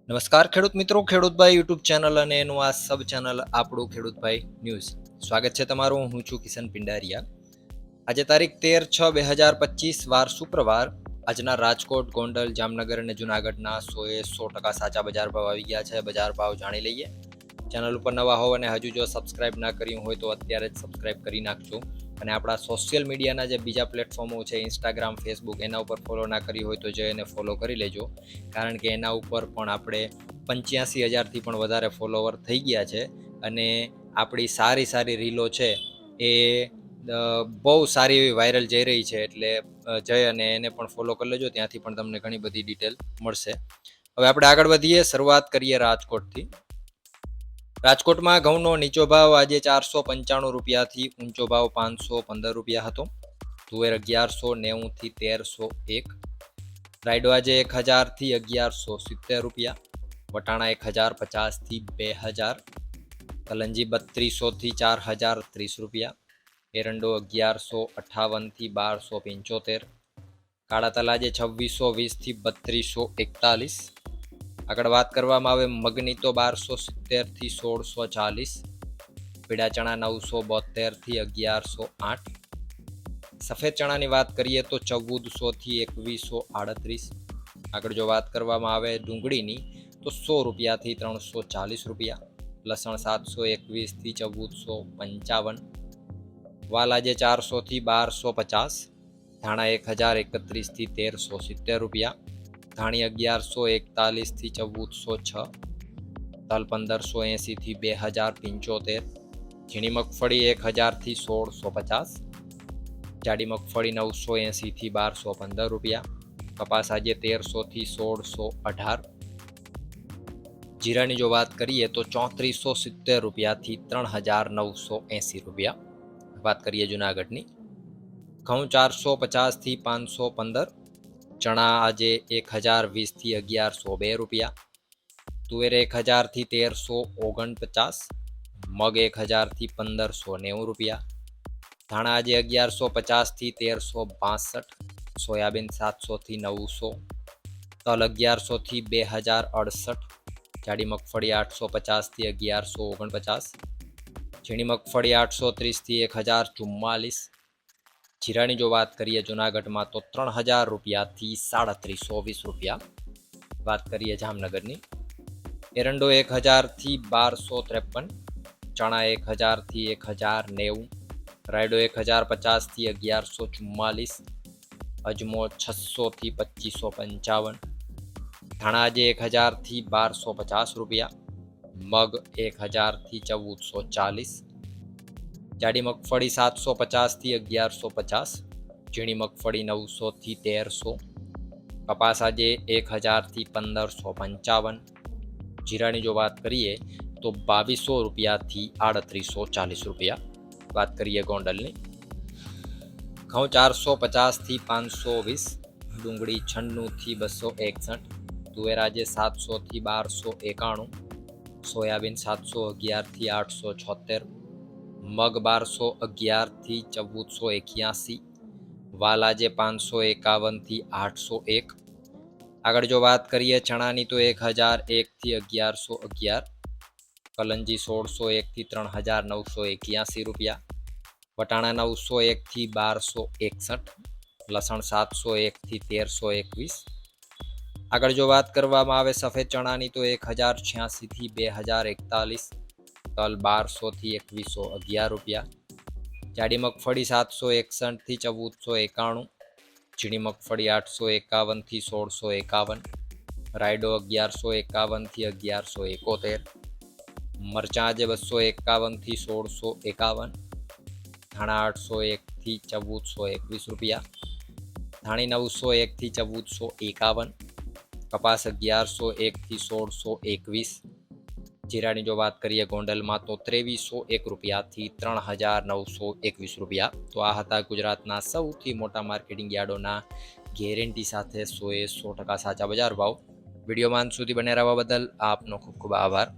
નમસ્કાર ખેડૂત મિત્રો, ખેડૂતભાઈ યુટ્યુબ ચેનલ અને એનું આ સબ ચેનલ આપણું ખેડૂતભાઈ ન્યૂઝ. સ્વાગત છે તમારું. હું છું કિશન પિંડારિયા. આજે તારીખ 13/6/2025 વાર શુક્રવાર. આજના રાજકોટ, ગોંડલ, જામનગર અને જુનાગઢના 100% સાચા બજાર ભાવ આવી ગયા છે. બજાર ભાવ જાણી લઈએ. ચેનલ ઉપર નવા હોવ અને હજુ જો સબસ્ક્રાઇબ ના કર્યું હોય તો અત્યારે જ સબસ્ક્રાઇબ કરી નાખજો. અને આપણા સોશિયલ મીડિયાના જે બીજા પ્લેટફોર્મો છે, ઇન્સ્ટાગ્રામ, ફેસબુક, એના ઉપર ફોલો ના કરી હોય તો જઈને ફોલો કરી લેજો. કારણ કે એના ઉપર પણ આપણે 85,000થી પણ વધારે ફોલોવર થઈ ગયા છે. અને આપણી સારી રીલો છે એ બહુ સારી એવી વાયરલ જઈ રહી છે. એટલે જઈ અને એને પણ ફોલો કરી લેજો. ત્યાંથી પણ તમને ઘણી બધી ડિટેલ મળશે. હવે આપણે આગળ વધીએ. શરૂઆત કરીએ રાજકોટથી. રાજકોટમાં ઘઉંનો નીચો ભાવ આજે 495 રૂપિયાથી ઊંચો ભાવ 515 રૂપિયા હતો. તુવેર 1190થી 1301. રાયડો આજે 1000થી 1170 રૂપિયા. વટાણા 1050થી 2000. કલંજી 3200થી 4030 રૂપિયા. એરંડો 1158થી 1275. કાળા તલ આજે 2620થી 3241. આગળ વાત કરવામાં આવે મગની તો 1270થી 1640. પીળા ચણા 972થી 1108. સફેદ ચણાની વાત કરીએ તો 1400થી 2138. આગળ જો વાત કરવામાં આવે ડુંગળીની તો 100 રૂપિયાથી 340 રૂપિયા. લસણ 721થી 1455. વાલ આજે 400થી 1250. ધાણા 1031થી 1370 રૂપિયા. ધાણી 1141થી 1406. તલ 1580થી 2075. ઝીણી મગફળી 1000થી 1650. જાડી મગફળી 980થી 1215 રૂપિયા. કપાસ આજે 1300થી 1618. જીરાની જો વાત કરીએ તો 3470 રૂપિયાથી 3980 રૂપિયા. વાત કરીએ જુનાગઢની. ઘઉં 450થી 515. ચણા આજે 1020થી 1102 રૂપિયા. તુવેર 1000થી 1349. મગ 1000થી 1590 રૂપિયા. ધાણા આજે 1150થી 1362. સોયાબીન 700થી 900. તલ 1100થી 2068. જાડી મગફળી 850થી 1149. ઝીણી મગફળી 830થી 1044. જીરાની જો વાત કરીએ જુનાગઢમાં તો 3000 રૂપિયાથી 3720 રૂપિયા. વાત કરીએ જામનગરની. એરંડો 1000થી 1253. ચણા 1000થી 1090. રાયડો 1050થી 1144. અજમો 600થી 2555. ધાણા આજે 1000થી 1250 રૂપિયા. મગ 1000થી 1440. જાડી મગફળી 750થી 1150. ઝીણી મગફળી 900થી 1300. કપાસ આજે 1000થી 1555. જીરાની જો વાત કરીએ તો 2200 રૂપિયાથી 3840 રૂપિયા. વાત કરીએ ગોંડલની. ઘઉં 450થી 520. ડુંગળી 96થી 261. તુવેર આજે 700થી 1291. સોયાબીન 711થી 876. મગ 1211થી 1481. વાલ આજે 551થી 801. આગળ જો વાત કરીએ ચણાની તો 1001થી 1111. કલંજી 1601થી 3981 રૂપિયા. વટાણા 901થી 1261. લસણ 701થી 1321. આગળ જો વાત કરવામાં આવે સફેદ ચણાની તો 1086થી 2041. તલ 1200થી 2111 રૂપિયા. જાડી મગફળી 761થી 1491. ઝીણી મગફળી 851થી 1651. રાયડો 1151થી 1171. મરચાં આજે 251થી 1651. ધાણા 801થી 1421 રૂપિયા. ધાણી 901થી 1451. કપાસ 1101થી 1621. જીરાની જો વાત કરીએ ગોંડલમાં તો 2301 રૂપિયાથી 3921 રૂપિયા. તો આ હતા ગુજરાતના સૌથી મોટા માર્કેટિંગ યાર્ડોના ગેરંટી સાથે 100% સાચા બજાર ભાવ. વિડીયોમાં અંત સુધી બને રહેવા બદલ આપનો ખૂબ ખૂબ આભાર.